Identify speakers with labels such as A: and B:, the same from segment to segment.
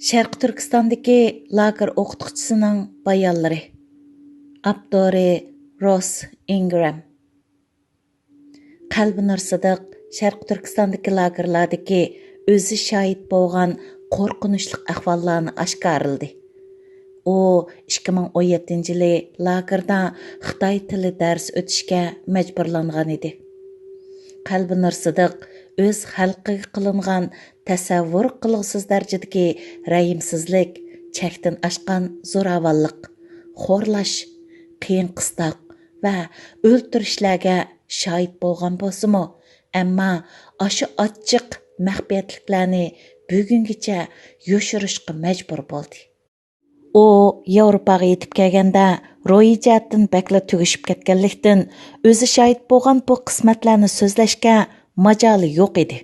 A: Şərqi Türkistandakı lager o'qituvchisining bayonlari. Abdori Ross Ingram. Qalbi Nur Sidiq Şərqi Türkistandakı lagerlardakı o'zi shohid bo'lgan qo'rqinchli ahvollarni oshkorildi. U 2017-yili lagerda Xitoy tili dars o'tishga majburlangan edi. Qalbi Nur Sidiq o'z xalqiga qilingan tasavvur qilg'isiz darajadagi rayimsizlik, chekdan oshgan zo'ravonlik, xo'rlash, qiyin qistoq va o'ltirishlarga shohid bo'lgan bo'lsa-mu, ammo ashu ochiq maxfiyatliklarni bugungacha yoshirishga majbur bo'ldi. U Yevropaga yetib kelganda ro'yi jihatdan bakla tugishib ketganlikdan o'zi shohid bo'lgan bu qismatlarni so'zlashga majoli yo'q edi.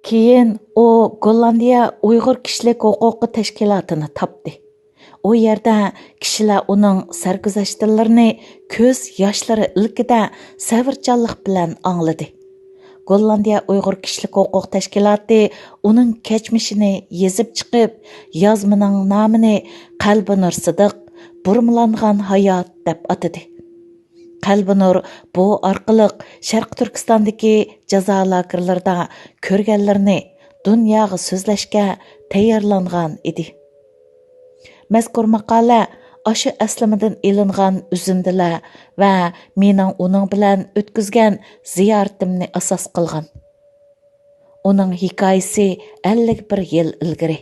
A: Keyin u Gollandiya Uyg'ur kishilik huquqi tashkilotini topdi. U yerda kishilar uning sarguzashtlarini ko'z yoshlari ilkida savrchanlik bilan angladi. Gollandiya Uyg'ur kishilik huquq tashkiloti uning kechmishini yezib chiqib, yozmaning nomini Qalbi Nur Sidiq burmalangan hayot deb atadi. Qalbi Nur bu orqali Sharq Turkistondagi jazo lagerlarida ko'rganlarini dunyoga so'zlashga tayyorlangan edi. Mazkur maqola ashu aslimidan ilingan uzundilar va mening uning bilan o'tkazgan ziyoratimni asos qilgan. Uning hikoyasi 51 yil ilgari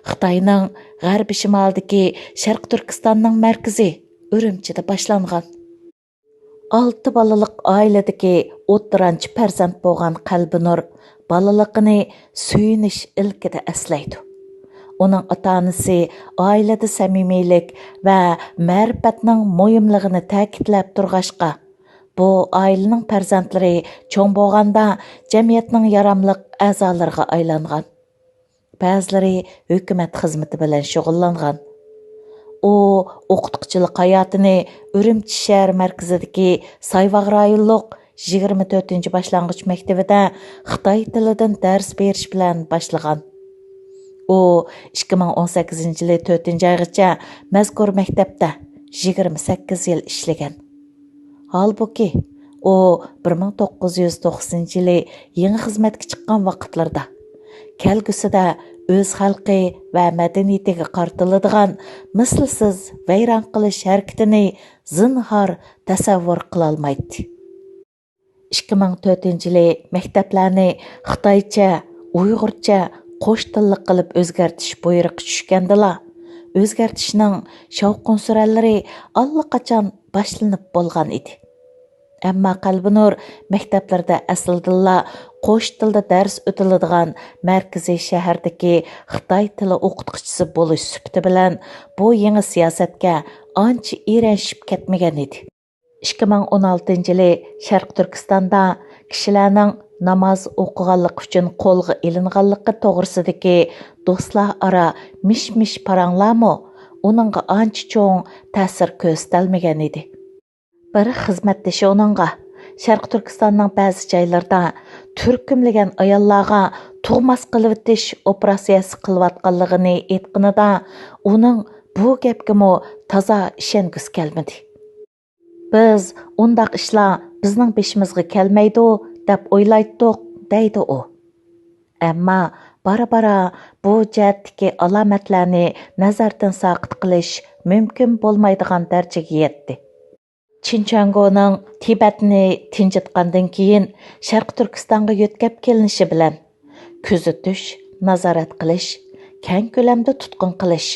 A: Xitoyning g'arbiy shimolidagi Sharq Turkistonning markazi Urumchida boshlangan. 6 balaliq oiladagi o'ttiranchi farzand bo'lgan Qalbi Nur balaligini suyunish ilkida aslaydi. Uning ota-onasi oilada samimiylik va ma'rifatning muhimligini ta'kidlab turg'ashqa, bu oilaning farzandlari cho'ng bo'lganda jamiyatning yaramliq a'zolariga aylangan. Ba'zilari hukumat xizmati bilan shug'ullangan. U o'qituvchilik hayotini Urumchi shahar markazidagi Sayvaq rayonliq 24 boshlang'ich maktabida Xitoy tilidan dars berish bilan boshlagan. U 2018-yili 4-oygacha mazkur maktabda 28 yil ishlagan. Halbuki u 1990-yili yangi xizmatga chiqqan vaqtlarda kelgusida o'z xalqi va madaniyatiga qartiladigan mislsiz vayron qilish harakatini zinhor tasavvur qila olmaydi. 2004-yili maktablarni Xitoycha, Uyg'urcha qo'sh tillik qilib o'zgartish buyrug'i tushgandila, o'zgartishning shovqin-surallari allaqachon boshlanib bo'lgan edi. Ammo Qalbi Nur maktablarda aslida qo'sh tilda dars o'tiladigan markaziy shahardagi Xitoy tili o'qituvchisi bo'lish sifati bilan bu yangi siyosatga ancha erishib ketmagan edi. 2016-yili Sharq Turkistonda kishilarning namoz o'qiganlik uchun qo'lga ilinganligi to'g'risidagi do'stlar aro mish-mish paranglarmi uningga ancha cho'ng ta'sir ko'rsatilmagan edi. Bir xizmatdoshi uningga Sharq Turkistonning ba'zi joylarida turkumlagan ayollarga tug'mas qilib o'tish operatsiyasi qilayotganligini aytganida uning bu gapga toza ishongisi kelmadi. Biz undaq ishlar bizning beshimizga kelmaydi deb o'ylaydik, deydi u. Ammo bara-bara bu jihatdagi alomatlarni nazardan saqit qilish mumkin bo'lmaydigan darajaga yetdi. Chinchangoning Tibetni tinchitgandan keyin Sharq Turkistonga yo'tkab kelinishi bilan kuzatish, nazorat qilish, keng ko'lamda tutqun qilish,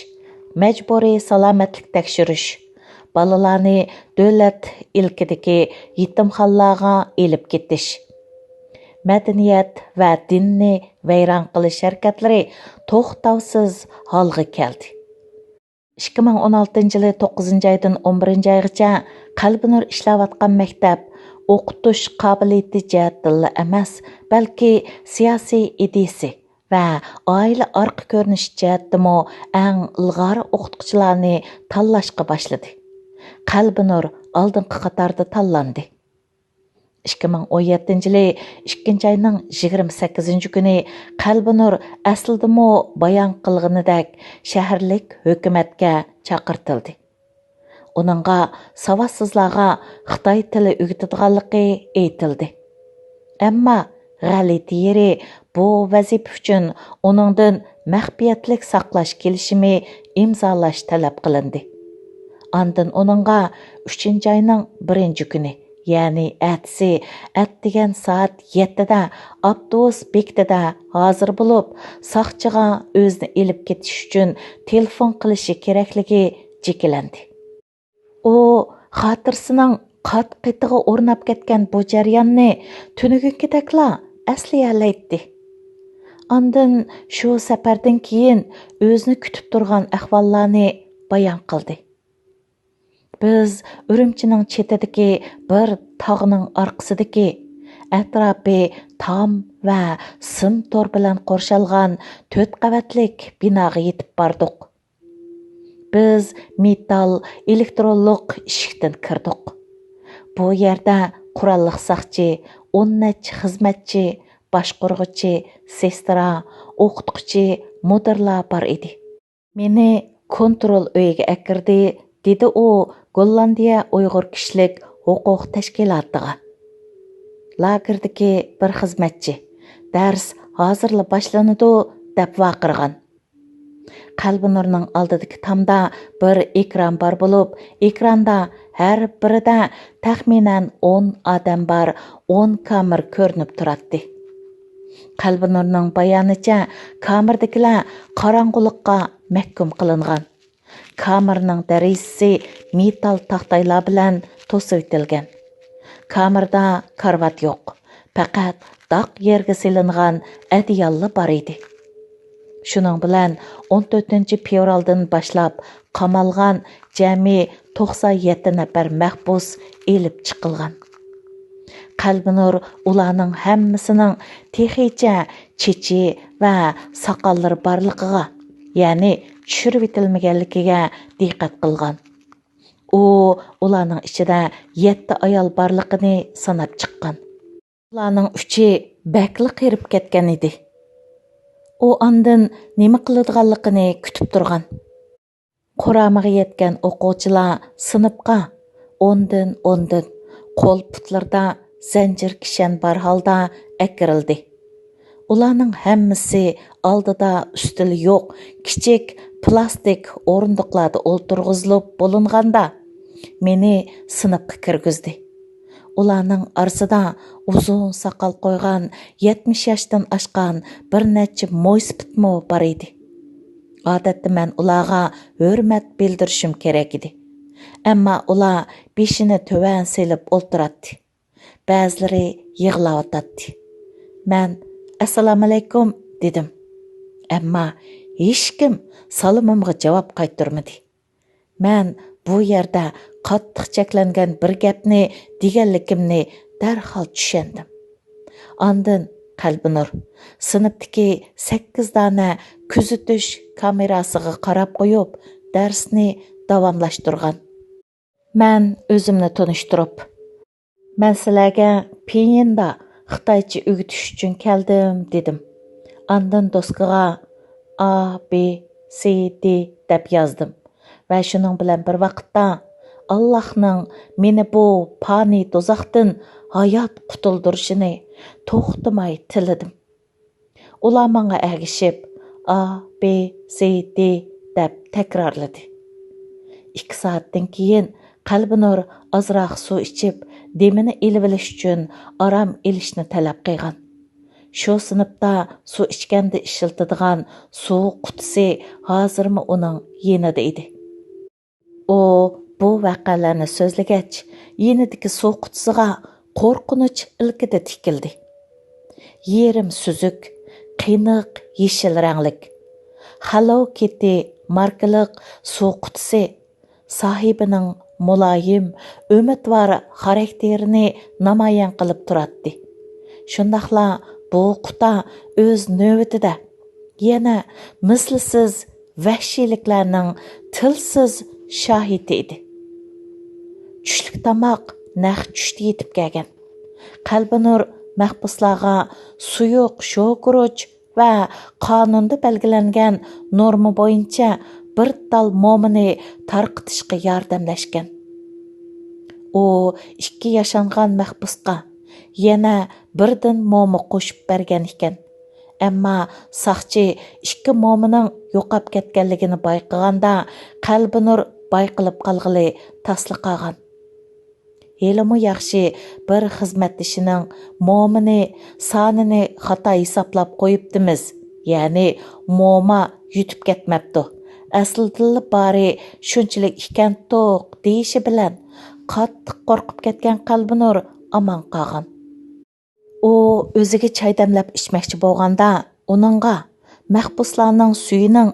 A: majburiy salomatlik tekshirish, balalarni davlat ilkidagi yetimxonlarga elib ketish, madaniyat va dinni vayron qilish harakatlari to'xtovsiz holga keldi. 2016-yili 9-oydan 11-oygacha Qalbi Nur ishlayotgan maktab o'qitish qobiliyati jihatdan emas, balki siyosiy ideyasi va oila orqa ko'rinish jihatdan eng ilg'or o'qituvchilarni tanlashga boshladi. Qalbi Nur oldingi qatorda tanlandi. 2017 yılı 2 ayının 28 günü Qalbinur aslidimi bayon qilganidek shaharlik hukumatga chaqirtildi. Onunğa savadsızlarga Xitoy tili o'rgatadiganligi aytildi. Ammo g'alati yeri bu vazifa uchun uningdan maxfiyatlik saqlash kelishimi imzolash talab qilindi. Andın onunğa 3 ayının 1 günü, yani әтісі әттеген saat 7-də avtobus bekitida hazır bo'lib, saqchiga o'zini elib ketish uchun telefon qilishi kerakligi jekilandi. U xotirasining qat-qitiga o'rnab ketgan bu jarayonni tunugunkidekla asliyalaydi. Andın shu safardan keyin o'zini kutib turgan ahvollarni bayon qildi. Biz Ürümchining chetidagi bir tog'ning orqasidagi atrofi tom va sim tor bilan qo'rshalgan 4 qavatlik binoga yetib bordik. Biz metal elektronlik eshikdan kirdik. Bu yerda qurolliq saqchi, 10 necha xizmatchi, boshqarg'uchi, sestra, o'qituvchi, mudirlar bor edi. Meni kontrol uyiga akirdi, dedi u Gollandiya Uyg'ur kishilik huquq tashkilotiga. Lagerdagi bir xizmatchi dars hozirla boshlanadi deb vaqirgan. Qalbinurning oldidagi tomda bir ekran bor bo'lib, ekranda har birida taxminan 10 odam bor, 10 kamera ko'rinib turadi. Qalbinurning bayonicha kamerdagilar qorong'ulikqa mahkum qilingan. Kameraning darajasi metal taxtaylar bilan to'sib etilgan. Kamerada karvat yo'q, faqat daq yerga silingan adiyalli bor edi. Shuning bilan 14-fevraldan boshlab qamalgan jami 97 nafar mahbus elib chiqilgan. Qalbinur ularning hammasining texicha chechi va soqollari borligiga, ya'ni tushirib etilmaganligiga diqqat qilgan. U ularning ichida 7 ayol borligini sanab chiqqan. Ularning 3i bakli qirib ketgan edi. U andin nima qiladiganligini kutib turgan. Quramiga yetgan o'quvchilar sinfga 10dan qo'l putlarda zanjir kishan bor holda akirildi. Ularning hammasi oldida ustili yo'q, kichik plastik o'rindiqlarda o'ltirg'izilib bo'linganda meni sinfga kirgizdi. Ularning orasida uzun soqol qo'ygan 70 yoshdan oshgan bir necha mo'ysipitmi bor edi. Odatda men ularga hurmat bildirishim kerak edi. Ammo ular beshini to'van selib o'ltiradi. Ba'zilari yig'layotdi. Men "Assalomu alaykum" dedim. Ammo hech kim salomimga javob qaytarmadi. Men bu yerda qattiq cheklangan bir gapni deganligimni darhol tushundim. Ondan Qalbinur sinfdagi 8 dona kuzatish kamerasiga qarab qo'yib, darsni davomlashtirgan. Men o'zimni tanishtirib, "Men sizlarga Peninda Xitoycha o'rgatish uchun keldim" dedim. Ondan doskaga A, B, C, D deb yozdim. Va shuning bilan bir vaqtda Allohning meni bu fani do'zaxdan hayot qutuldirishini to'xtamay tiladim. Ular menga ergishib A, B, C, D deb takrorladi. 2 soatdan keyin Qalbinur ozroq suv ichib, demini elib olish uchun orom elishni talab qilgan. Shu sinfda suv ichganda ishiltadigan suv qutisi hozirmi uning yenida edi. U bu vaqalarni so'zlagach, yenidagi suv qutisiga qo'rqinch ilkida tikildi. Yerim suzuk, qiyniq yeshil ranglik Hello Kitty markaliq suv qutisi sohibining muloyim, umidvor xarakterini namoyon qilib turadi. Shundaqla bu quta o'z navbatida yana mislsiz vahshiyliklarning tilsiz shohidi edi. Tushlik tomoq naq tushda yetib kelgan. Qalbinur mahbuslarga suyuq shokuruch va qonunda belgilangan norma bo'yicha bir tal momini tarqitishga yordamlashgan. U 2 yashangan mahbusga yana birdan momi qo'shib bergan ekan. Ammo saqchi 2 momining yo'qab ketganligini bayqaganda Qalbinur bayqilib qolg'ili tasli qolgan. Helimu yaxshi bir xizmatdishining momini sonini xato hisoblab qo'yibdimiz. Ya'ni moma yutib ketmabdi. Aslida bari shunchalik ekan to'q deyishi bilan qattiq qo'rqib ketgan Qalbinur aman qolgan. U o'ziga choy damlab ichmoqchi bo'lganda, uningga mahbuslarning suyining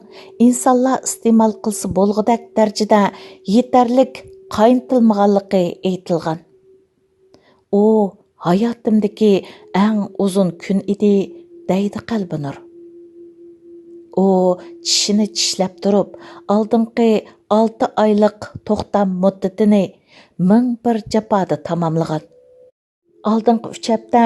A: insonlar iste'mol qilsa bo'lg'udak darajada yetarlik qaynatilmaganligi aytilgan. U hayotimdagi eng uzun kun edi, deydi Qalbinur. U tishini tishlab turib, oldingi 6 oylik to'xtam muddatini 1001 jafoda tamomlagan. Oldingi 3 hafta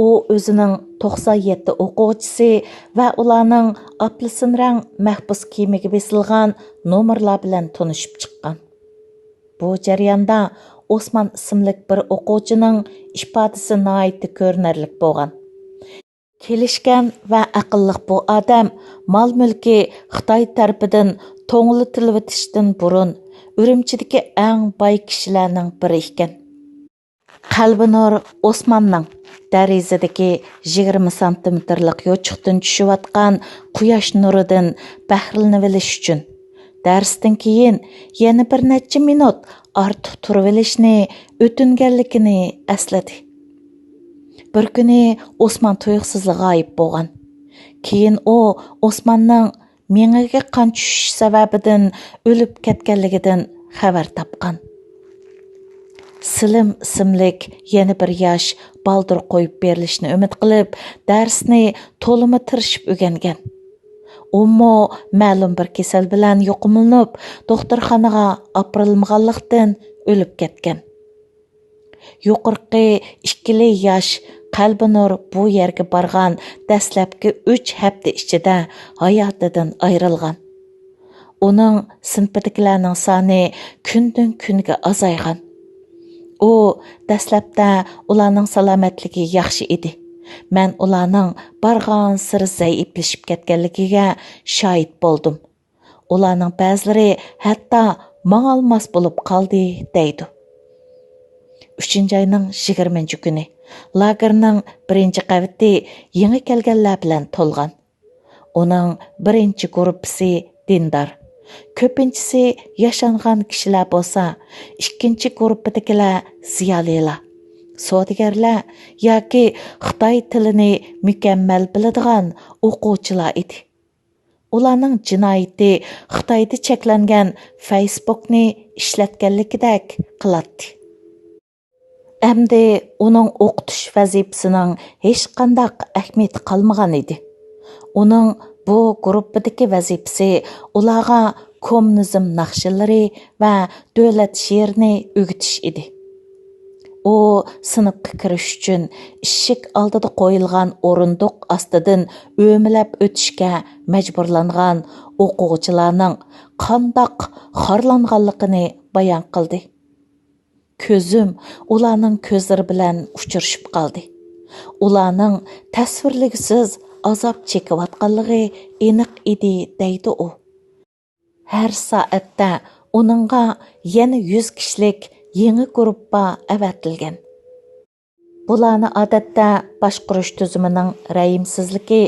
A: u o'zining 97 o'quvchisi va ularning apelsin rang mahbus kiyimiga besilgan nomerlar bilan tanishib chiqqan. Bu jarayonda Osman ismli bir o'quvchining ifodasi nihoyatda ko'rinarli bo'lgan. Kelishgan va aqlliq bu odam mol-mulki Xitoy tarafidan to'nglatilishdan burun Urumchidagi eng boy kishilarning biri ekan. Qalbinur Osmanning darizadagi 20 santimetrlik yo'chiqdan tushayotgan quyosh nuridan bahramlanish uchun darsdan keyin yana bir necha minut ortiq turib olishni o'tinganligini esladi. Bir kuni Osman tuyuqsizli g'oyib bo'lgan. Keyin u Osmanning menga qon tushish sababidan o'lib ketganligidan xabar topgan. Silim ismlik yana bir yosh baldur qo'yib berilishni umid qilib, darsni to'limi tirishib o'rgangan. Ummo ma'lum bir kasal bilan yuqumlanib, doktorxonaga opirilmaganlikdan o'lib ketgan. Yuqorqi 2 yosh Qalbinur bu yerga borgan dastlabki 3 hafta ichida hayotidan ayrilgan. Uning sinfdagilarning soni kundan kunga azaygan. U dastlabda ularning salomatligi yaxshi edi. Men ularning bargan siri zaiflashib ketganligiga shohid bo'ldim. Ularning ba'zilari hatto ma'lmas bo'lib qoldi, deydi. 3-oyning 20-kuni lagerning 1-qavati yangi kelganlar bilan to'lgan. Uning 1-guruhi dindor, ko'pinchisi yashangan kishilar bo'lsa, 2-guruhidagilar ziyolilar, savdogarlar yoki Xitoy tilini mukammal biladigan o'quvchilar edi. Ularning jinoyati Xitoyda cheklangan Facebookni ishlatganligidek qiladi. Әмді оның оқытыш вазифасының hech qandaq ahamiyati qolmagan edi. Uning bu guruhdagi vazifasi ularga kommunizm naqshlari va davlat she'rini o'rgatish edi. U sinfga kirish uchun eshik oldida qo'yilgan o'rindiq ostidan o'milab o'tishga majburlangan o'quvchilarning qandoq xorlanganligini bayon qildi. Ko'zim ularning ko'zlari bilan uchrashib qoldi. Ularning tasvirligisiz azob chekayotganligi aniq edi, deydi u. Har soatda uningga yana 100 kishilik yangi guruhga avatilgan. Bularni odatda boshqarish tuzimining rayimsizligi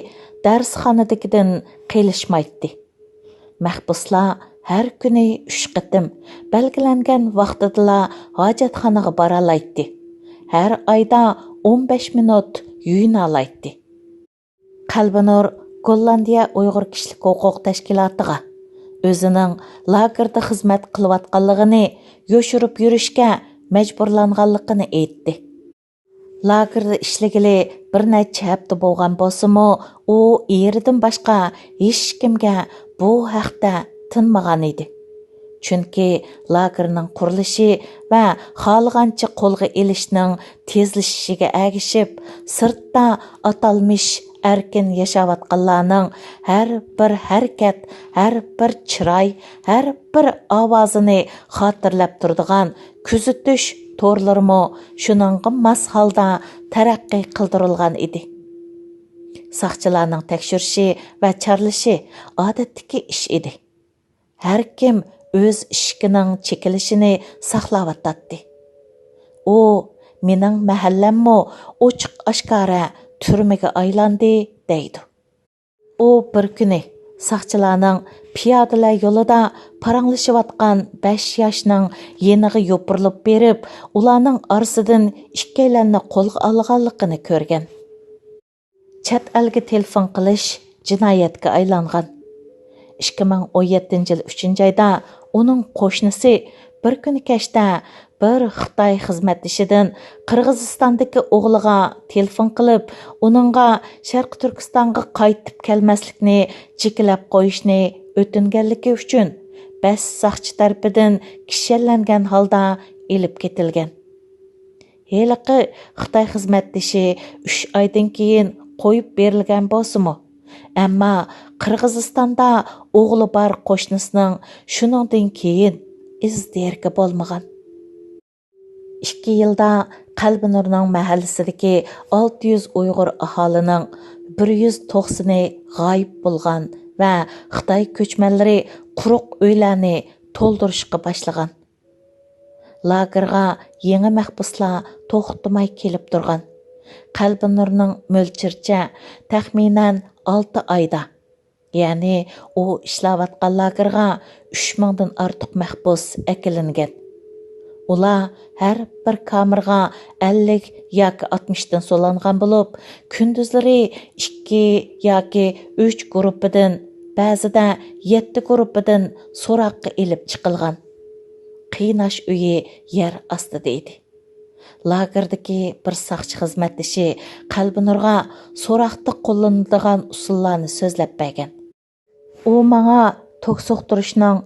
A: darsxonadagidan qilishmaydi. Mahbuslar har kuni 3 qatim belgilangan vaqtida hojatxonaga boralaydi. Har oyda 15 minut yuyinalaydi. Qalbinur Gollandiya Uyg'ur kishilik huquq tashkilotiga o'zining lagerda xizmat qilayotganligini yoshirib yurishga majburlanganligini aytdi. Lagerda ishlagili bir necha hafta bo'lgan bo'lsa-mu, u eridan boshqa hech kimga bu haqda tinmagan edi. Chunki lagerning qurilishi va xohlagancha qo'lga elishning tezlashishiga ergishib, sirtda atalmish erkin yashayotganlarning har bir harakat, har bir chiroy, har bir ovozini xotirlab turadigan kuzatish to'rlarimi shuningga mos holda taraqqiy qildirilgan edi. Saqchilarning tekshirishi va charlishi odatdagi ish edi. Har kim o'z ishining chekilishini saqlayotdi. U mening mahallammo ochiq oshkora turmaga aylandi deydi. U bir kuni saqchilarning piyodalar yo'lida paranglashayotgan 5 yoshning yeniga yopirilib berib, ularning orasidan ikkalanni qo'lga olganligini ko'rgan. Chet elga telefon qilish jinoyatga aylangan. 2017 yil 3-oyda uning qo'shnisi bir kuni kechda bir Xitoy xizmatdoshidan Qirg'izistondagi o'g'liga telefon qilib, uningga Sharq Turkistonga qaytib kelmaslikni cheklab qo'yishni o'tinganligi uchun 5 saqchi tarafidan kishanlangan holda elib ketilgan. Heliqi Xitoy xizmatdoshi 3 oydan keyin qo'yib berilgan bo'lsa-mu, ammo Qirg'izistonda o'g'li bor qo'shnisining shuningdan keyin izderki bo'lmagan. 2 yilda Qalbinurning mahallasidagi 600 Uyg'ur aholining 190 g'oyib bo'lgan va Xitoy ko'chmanlari quruq uylarni to'ldirishga boshlagan. Lagerga yangi mahbuslar to'xtamay kelib turgan. Qalbinurning mo'lchircha taxminan 6 oyda, ya'ni u ishlayotgan lagerga 3000 dan ortiq mahbus akilingan. Ular har bir kamerga 50 yoki 60 dan so'langan bo'lib, kunduzlari 2 yoki 3 guruhidan, ba'zida 7 guruhidan so'roqqa elib chiqilgan. Qiynash uyi yer ostida edi. Lagerdagi bir saqchi xizmatdoshi Qalbinurga so'roqda qo'llaniladigan usullarni so'zlab bergan. U menga tok so'qtirishning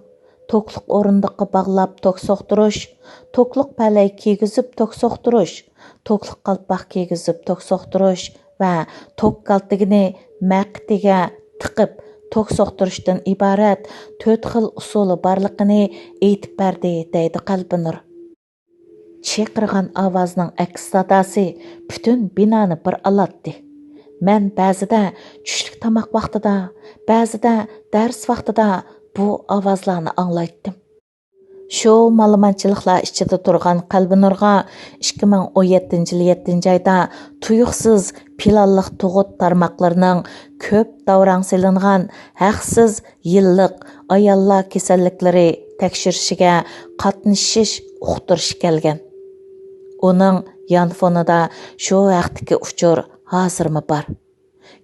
A: to'qliq o'rindiqqa bog'lab tok so'qtirish, to'qliq palay kiygizib tok so'qtirish, to'qliq qalpoq kiygizib tok so'qtirish va tok kaltigini maqtiga tiqib tok so'qtirishdan iborat 4 xil usuli borligini aytib berdi, deydi Qalbinur. Chaqirgan ovozning aks sadosi butun binoni bir alatdi. Men ba'zida tushlik tomoq vaqtida, ba'zida dars vaqtida bu ovozlarni anglaytdim. Shu ma'lumotchiliklar ichida turgan Qalbinurga 2017 yil 7-oyda tuyuqsiz planliq tug'ut tarmoqlarining ko'p davrang silingan haqsiz yillik ayollar kasalliklari tekshirishiga qatnashish uqtirish kelgan. Uning yon fonida shu vaqtdagi uchur hozirmi bor.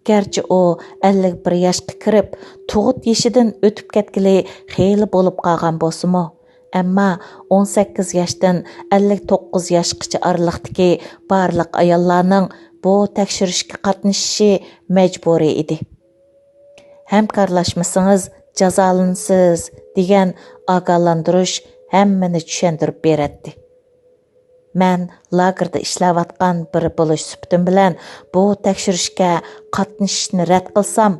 A: Gerçi o 51 yoshga kirib, tug'ut yeshidan o'tib ketgili xeyli bo'lib qolgan bo'lsa-mu, ammo 18 yoshdan 59 yoshgacha oraliqdagi barliq ayollarning bu tekshirishga qatnashishi majburiy edi. Hamkorlashmasangiz jazolanasiz degan ogohlantirish hammani tushuntirib beradi. Men lagerda ishlayotgan bir bo'lish suhbatim bilan bu tekshirishga qatnashishni rad qilsam,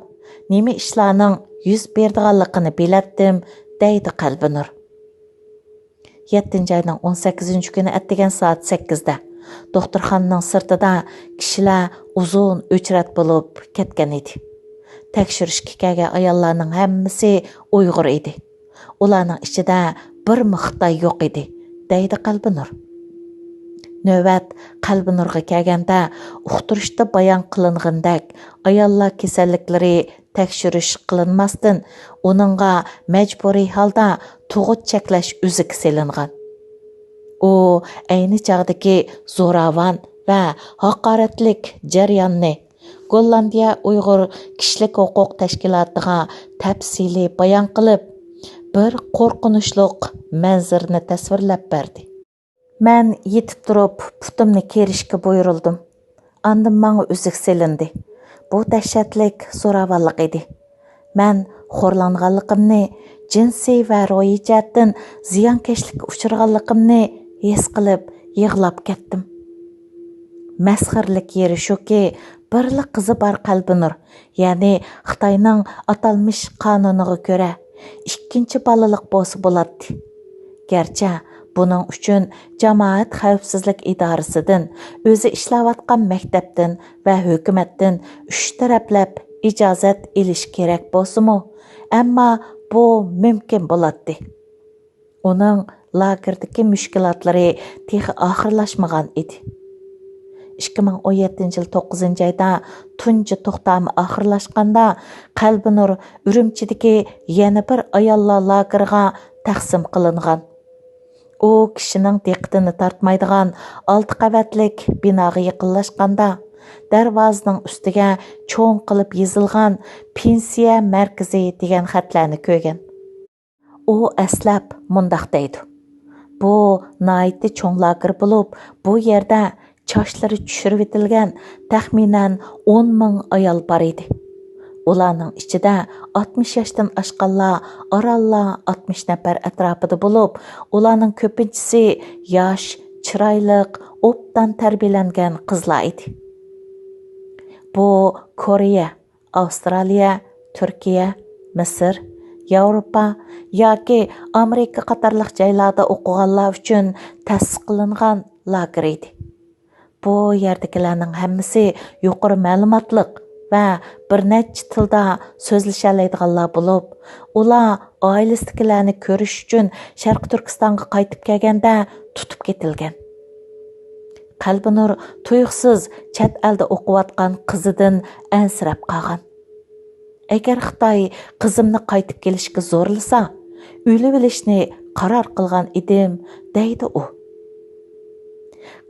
A: nima ishlarning yuz berdiganligini bilatdim, deydi Qalbinur. 7-oyning 18-kuni atdigan soat 8da doktorxonaning sirtida kishilar uzun o'chrat bo'lib ketgan edi. Tekshirishga kelgan ayollarning hammasi Uyg'ur edi. Ularning ichida bir Xitoy yo'q edi, deydi Qalbinur. Növbət Qalbinurga kelganda uqtirishda bayon qilingandek ayollar kasalliklari tekshirish qilinmasdan uningga majburiy holda tug'ut cheklash uziga selingan. U ayni chog'dagi zo'ravon va haqoratlik jarayonni Gollandiya Uyg'ur kishilik huquq tashkilotiga tafsili bayon qilib, bir qo'rqinchli manzarani tasvirlab berdi. Men yetib turib, putimni kerishga buyurildim. Andan menga uzuk selindi. Bu dahshatlik zo'ravonlik edi. Men xo'rlanganligimni, jinsiy va ro'yi jihatdan ziyonkashlikka uchraganligimni his qilib yig'lab ketdim. Мәсхірлік yeri shuki, birli qizi bor Qalbinur, ya'ni Xitoyning atalmish qonuniga ko'ra, ikkinchi balaliq bo'lsa bo'ladi. Gerçi buning uchun jamoat xavfsizlik idorasidan, o'zi ishlayotgan maktabdan va hukumatdan 3 taraflab ijozat olish kerak bo'lsa-mu, ammo bu mumkin bo'ladi. Uning lagerdagi mushkulotlari texi oxirlashmagan edi. 2017 yil 9 ayda tunji to'xtami oxirlashganda Qalbinur Urumchidagi yana bir ayollar lageriga taqsim qilingan. U kishining diqqatini tortmaydigan 6 qavatlik binoga yaqinlashganda darvozaning ustiga cho'ng qilib yozilgan pensiya markazi degan xatlarni ko'rgan. U aslab mundaq deydi. Bu naiti cho'ng lager bo'lib, bu yerda çaşları düşürüp etilgen təxminən 10.000 ayol bar idi. Ularning ichida 60 yoshdan oshganlar orallar 60 nafar atrofida bo'lib, ularning ko'pinchisi yosh, chiroyli, obdan tarbiyalangan qizlar edi. Bu Koreya, Avstraliya, Turkiya, Misr, Yevropa yoki Amerika qatorliq joylarda o'qiganlar uchun ta'sis qilingan lager edi. Bu yerdagilarning hammasi yuqori ma'lumotliq va bir necha tilda so'zlashalaydiganlar bo'lib, ular oilasidagilarni ko'rish uchun Sharq Turkistonga qaytib kelganda tutib ketilgan. Qalbinur tuyuqsiz chet elda o'qiyotgan qizidan ansirab qolgan. Agar Xitoy qizimni qaytib kelishga zo'rlasa, o'lib olishni qaror qilgan edim, deydi u.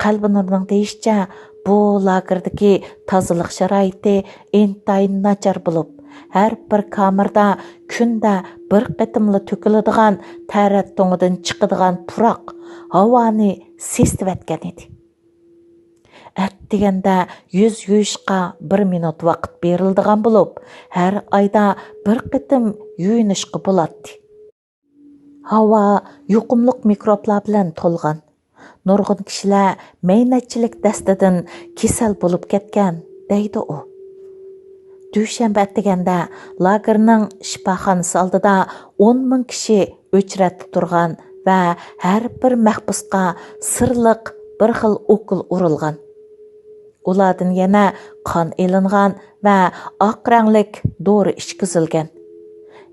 A: Qalbinurning deyishicha, bu lagerdagi tozalik sharoiti intayin nachar bo'lib, har bir kamerda kunda bir qatimli to'kiladigan tarat to'ngidan chiqadigan puroq havoni sesitayotgan edi. Deganda 100 yuyishqa 1 minut vaqt berildigan bo'lib, har oyda bir qatim yuyinishqa bo'ladi. Havo yuqumliq mikroblar bilan to'lgan. Nurg'un kishilar maynatchilik dastidan kasal bo'lib ketgan, deydi u. Dushanba deganda lagerning shifoxonasi oldida 10.000 kishi o'chratib turgan va har bir mahbusga sirliq bir xil o'kul urilgan. Ulardan yana qon elingan va oq ranglik dori ichkizilgan.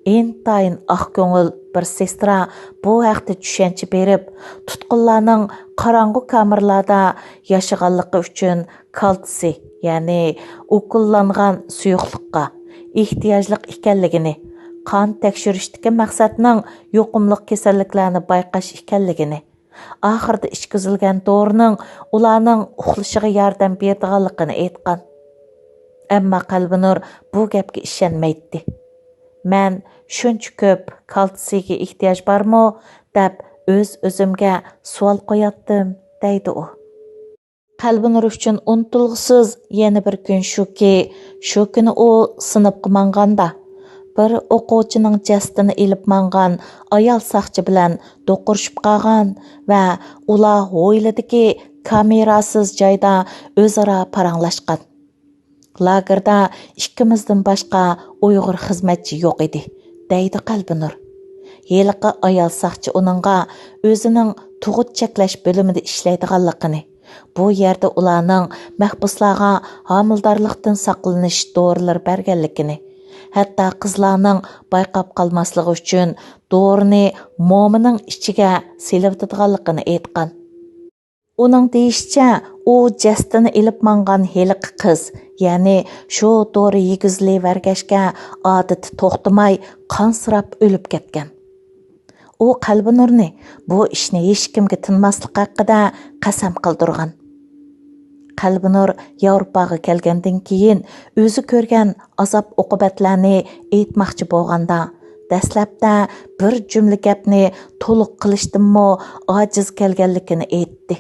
A: Intayin oq ko'ngil bir sestra bu haqda tushuncha berib, tutqunlarning qorong'u kamerlarda yashaganligi uchun kalsiy, ya'ni o'kullangan suyuqlikqa ehtiyojli ekanligini, qon tekshirishdagi maqsadning yuqumli kasalliklarni bayqash ekanligini, oxirida ichkizilgan dorining ularning uxlashiga yordam beradiganligini aytgan. Ammo Qalbinur bu gapga ishonmaydi. Men shuncha ko'p kalsiyga ehtiyoj bormi deb o'z-o'zimga savol qo'yatdim, deydi u. Qalbinur uchun unutilg'isiz yana bir kun shuki, shu kuni u sinfga manganda bir o'quvchining jasadini ilib mangan ayol saqchi bilan do'qurishib qolgan va ular hovlidagi kamerasiz joyda o'zaro paranglashgan. Lagerda ikkimizdan boshqa Uyg'ur xizmatchi yo'q edi, deydi Qalbinur. Yeliqi ayol saqchi uningga o'zining tug'ut cheklash bo'limida ishlaydiganligini, bu yerda ularning mahbuslarga homildorlikdan saqlanish dorilar berganligini, hatto qizlarning bayqab qolmasligi uchun dorini mo'mining ichiga selibdiganligini aytgan. Uning deyishicha, u jasadini ilib mangan heliqi qiz, ya'ni shu dori yegizlayvergashga odati to'xtamay qansirab o'lib ketgan. U Qalbinurni bu ishni hech kimga tinmaslik haqida qasam qildirgan. Qalbinur Yevropaga kelgandan keyin o'zi ko'rgan azob oqibatlarni aytmoqchi bo'lganda, dastlabda bir jumla gapni to'liq qilishdanmi ojiz kelganligini aytdi.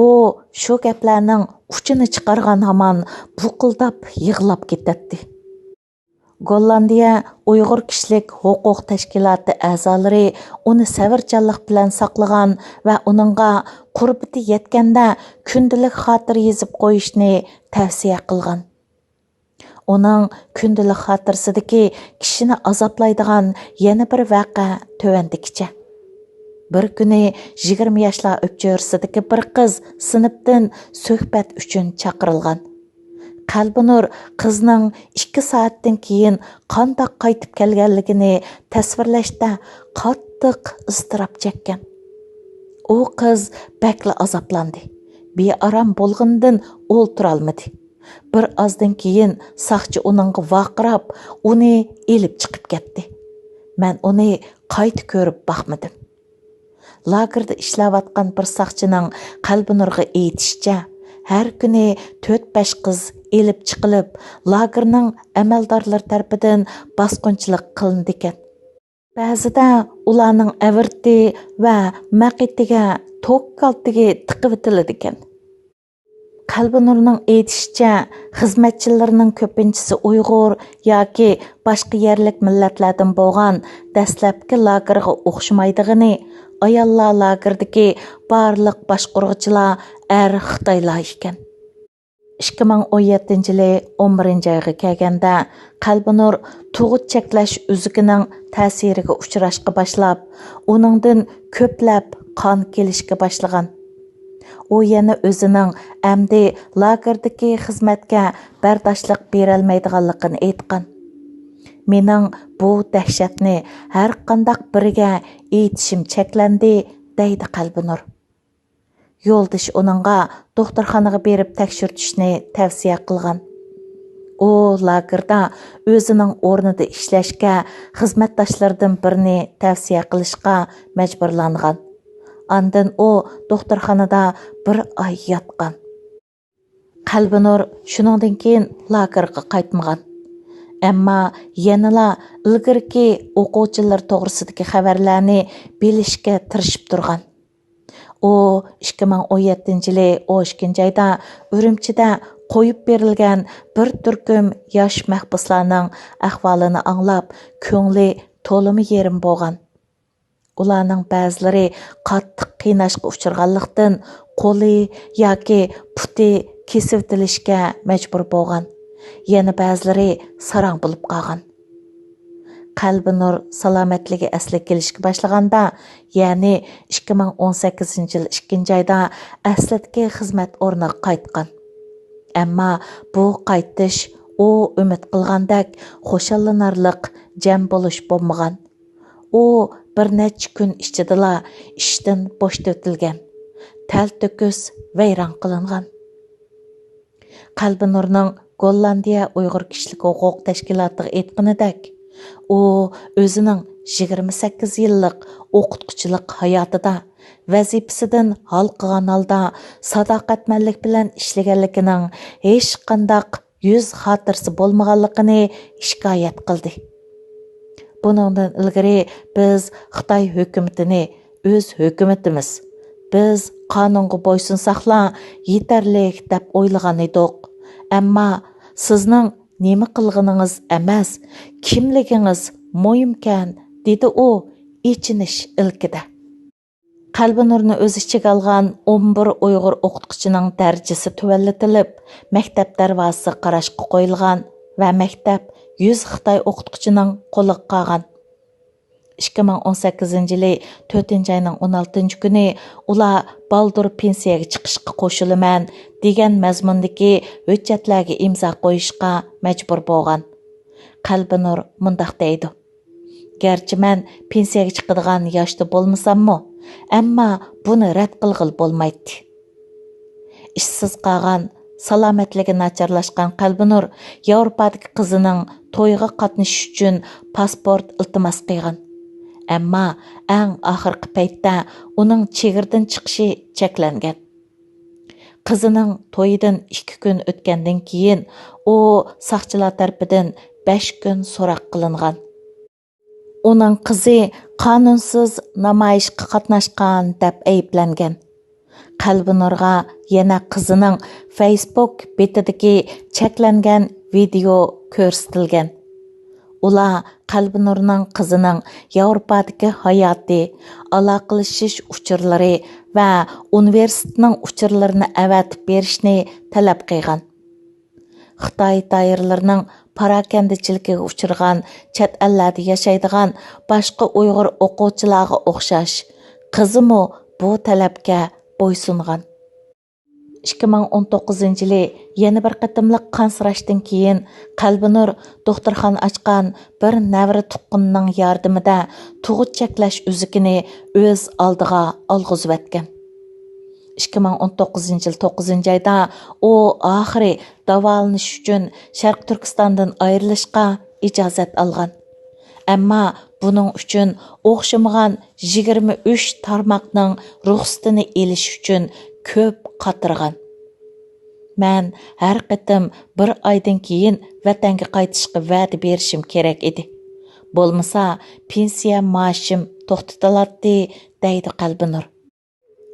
A: U shu gaplarning uchini chiqargan hamon buqildab yig'lab ketdi. Gollandiya Uyg'ur kishilik huquq tashkiloti a'zolari uni savarchanlik bilan saqlagan va uningga qurbati yetganda kundalik xotir yozib qo'yishni tavsiya qilgan. Uning kundalik xotirsidagi kishini azoblaydigan yana bir voqea tovandikicha. Bir kuni 20 yoshlar o'pchirsidagi bir qiz sinfdan suhbat uchun chaqirilgan. Qalbinur qizning 2 soatdan keyin qandoq qaytib kelganligini tasvirlashda qattiq iztirob chekkan. U qiz bakla azoblandi. Bearam bo'lgandan o'ltira olmadi. Bir ozdan keyin saqchi uningga vaqirab, uni elib chiqib ketdi. Men uni qayta ko'rib baxmadim. Lagerda ishlayotgan bir saqchining Qalbinurga aytishicha, har kuni 4-5 qiz elib chiqilib, lagerning amaldorlar tarafidan bosqinchilik qilindi ekan. Ba'zida ularning avirti va maqitiga tok kaltiga tiqib etiladi ekan. Qalbinurning aytishicha, xizmatchilarining ko'pinchisi Uyg'ur yoki boshqa yerlik millatlardan bo'lgan dastlabki lagerga o'xshamaydigini, ayollar lagerdagi barliq boshquruvchilar Xitoylar ekan. 2017-yili 11-oyga kelganda Qalbinur tug'ut cheklash uzugining ta'siriga uchrashga boshlab, uningdan ko'plab qon kelishga boshlagan. U yana o'zining amdi lagerdagi xizmatga bardoshlik berolmaydiganligini aytgan. Mening bu dahshatni har qanday biriga aytishim cheklandi, deydi Qalbinur. Yo'ldosh uningga doktorxonaga berib tekshirtishni tavsiya qilgan. U lagerda o'zining o'rnida ishlashga xizmatdoshlaridan birini tavsiya qilishga majburlangan. Andan u doktorxonada 1 oy yotgan. Qalbinur shuningdan keyin lagerga qaytmagan. Ammo yanala ilgirki o'quvchilar to'g'risidagi xabarlarni bilishga tirishib turgan. U 2017-yili 12-oyda Urumchida qo'yib berilgan bir turkum yosh mahbuslarning ahvolini anglab, ko'ngli to'limi yerim bo'lgan. Ularning ba'zilari qattiq qiynashga uchirganlikdan qo'li yoki puti kesib o'tilishga majbur bo'lgan. Yana ba'zilari sarang bo'lib qolgan. Qalbinur salomatligi asli kelishga boshlaganda, ya'ni 2018-yil 2-oyda asladagi xizmat o'rniga qaytgan. Ammo bu qaytish u umid qilgandek xo'shallanarliq jam bo'lish bo'lmagan. U bir necha kun ichidala ishdan bo'shtatilgan, talto'kis vayron qilingan. Qalbinurning Gollandiya Uyg'ur kishilik huquq tashkilotiga aytganidek, u o'zining 28 yillik o'qituvchilik hayotida vazifasidan halqagan holda sadoqatmanlik bilan ishlaganligining hech qanday yuz xotirasi bo'lmaganligini shikoyat qildi. Buningdan ilgari biz Xitoy hukumatini o'z hukumatimiz, biz qonunga bo'ysunsaqla yetarlik deb o'ylagan edik. Ammo sizning nima qilganingiz emas, kimligingiz muhimkan, dedi u ichinish ilkida. Qalbinurni o'z ichiga olgan 11 Uyg'ur o'qituvchining darajasi tuvallatilib, maktab darvozasi qarashga qo'yilgan va maktab 100 Xitoy o'qituvchining qo'liga qolgan. 2018-yili 4-oyning 16-kuni ular baldur pensiyaga chiqishga qo'shilaman degan mazmundagi hujjatlarga imzo qo'yishga majbur bo'lgan. Qalbinur mundaq deydi: "Garchi men pensiyaga chiqadigan yoshda bo'lmasammi, ammo buni rad qilg'il bo'lmaydi." Ishsiz qolgan, salomatligi nacharlashgan Qalbinur Yevropadagi qizining to'yiga qatnashish uchun pasport iltimos qilgan. Ammo eng oxirgi paytda uning chegirdan chiqishi cheklangan. Qizining to'yidan 2 kun o'tgandan keyin u saqchilar tarafidan 5 kun so'roq qilingan. Uning qizi qonunsiz namoyishga qatnashgan deb ayblangan. Qalbinurga yana qizining Facebook betidagi cheklangan video ko'rsatilgan. Ular Qalbinurning qizining Yevropadagi hayoti, aloqalashish uchurlari va universitetning uchurlarini avatib berishni talab qilgan. Xitoy doiralarining parakandichiligiga uchirgan chet ellarda yashaydigan boshqa Uyg'ur o'quvchilarga o'xshash, qizimi bu talabga bo'ysungan. 2019-yili yana bir qatimliq qansirashdan keyin Qalbinur doktorxona ochgan bir navri tuqqunning yordamida tug'ut cheklash uzukini o'z oldiga olg'izib etgan. 2019-yil 9-oyda u oxiri davolanish uchun Sharq Turkistondan ayrilishga ijozat olgan. Ammo buning uchun o'xshamagan 23 tarmoqning ruxsatini olish uchun ko'p qatirgan. Men har qatim bir oydan keyin vatanga qaytishga va'da berishim kerak edi. Bo'lmasa, pensiya maoshim to'xtatiladi, deydi Qalbinur.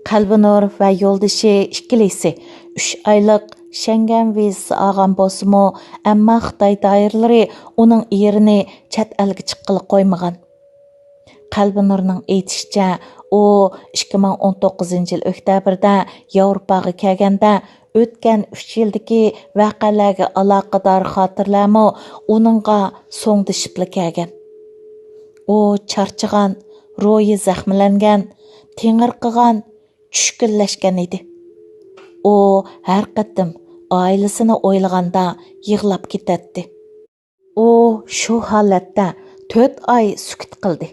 A: Qalbinur va yo'ldoshi ikkilisi 3 oylik Schengen vizasi olgan bo'lsa-mu, ammo Xitoy doiralari uning yerini chet elga chiqqili qo'ymagan. Qalbinurning aytishicha, u 2019-yil oktabrda Yevropaga kelganda o'tgan 3 yildagi voqealarga aloqador xotirlarmi uningga so'ngdishibli kelgan. U charchagan, ro'yi zaxmlangan, tengirqigan, tushkunlashgan edi. U har qatim oilasini o'ylaganda yig'lab ketadi. U shu holatda 4 oy sukut qildi.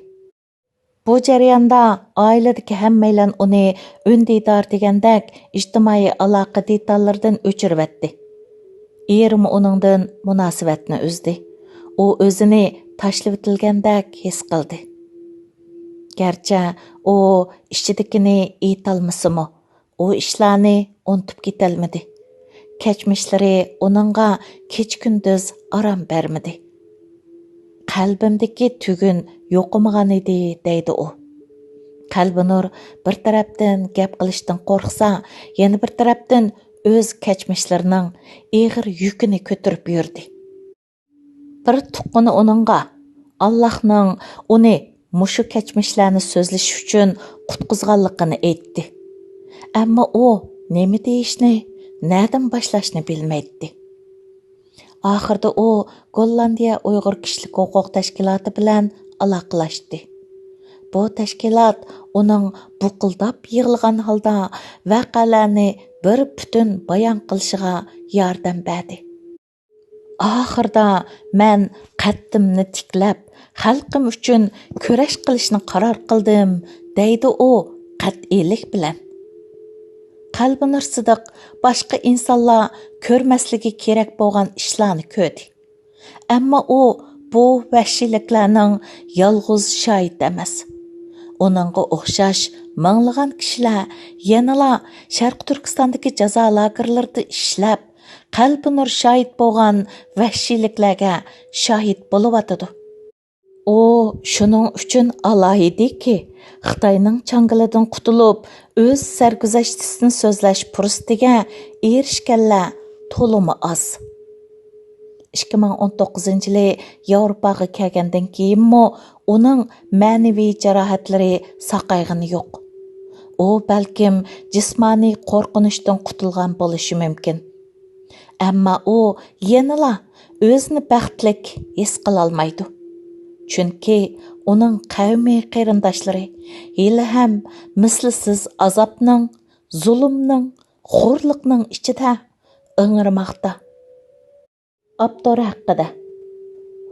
A: Bu jarayonda oiladagi hammaylar uni undidor degandek ijtimoiy aloqa detallaridan o'chirib etdi. Erimi uningdan munosabatni uzdi. U o'zini tashlab etilgandek his qildi. Garchi u ichidagini aytolmasimi, u ishlarni unutib ketolmadi. Kechmishlari uningga kech-kunduz aram bermadi. Qalbimdagi tugun yo'qolmagan edi, deydi u. Qalbinur bir tarafdan gap qilishdan qo'rqsa, yana bir tarafdan o'z kechmishlarining og'ir yukini ko'tarib yurdi. Bir tuqquni uningga Allohning uni mushu kechmishlarni so'zlash uchun qutqizganligini aytdi. Ammo u nima deyishni, nerdan boshlashni bilmaydi. Oxirida u Gollandiya Uyg'ur kishilik huquq tashkiloti bilan aloqalashdi. Bu tashkilot uning buqildab yig'ilgan holda voqealarni bir butun bayon qilishiga yordam berdi. Oxirida men qaddimni tiklab, xalqim uchun kurash qilishni qaror qildim, deydi u qat'iylik bilan. Qalbinur Sidiq boshqa insonlar ko'rmasligi kerak bo'lgan ishlarni ko'rdi. Ammo u bu vahshiyliklarning yolg'iz shohid emas. Uningga o'xshash minglagan kishilar yanala Sharq Turkistondagi jazo lagerlarida ishlab, Qalbinur shohid bo'lgan vahshiyliklarga shohid bo'lyotidi. U shuning uchun alohidiki, Xitoyning changalidan qutulib, o'z sarguzashtisini so'zlash fursatiga erishganlar to'limi oz. 2019-yili Yevropaga kelgandan keyinmi uning ma'naviy jarohatlari saqayg'ini yo'q. U balkim jismoniy qo'rqinishdan qutulgan bo'lishi mumkin. Ammo u yanala o'zini baxtlik his qila olmaydi. Chunki uning qavmiy qarindoshlari hali ham mislsiz azobning, zulmning, xo'rliqning ichida ing'irmoqda. Abdur haqida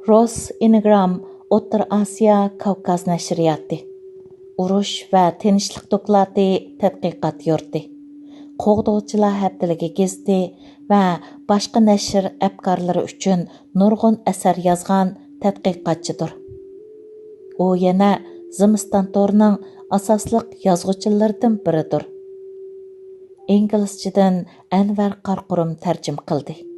A: Rosingram O'rta Osiyo Kavkaz nashriyati, Urush va tinchlik doklati tadqiqot yurti, Qo'g'dovchilar haftaligi gazeti va boshqa nashr afkorlari uchun nurg'un asar yozgan tadqiqotchidir. U yana Zimiston to'rining asosliq yozuvchilaridan biridir. Inglizchadan Anvar Qarqurum tarjim qildi.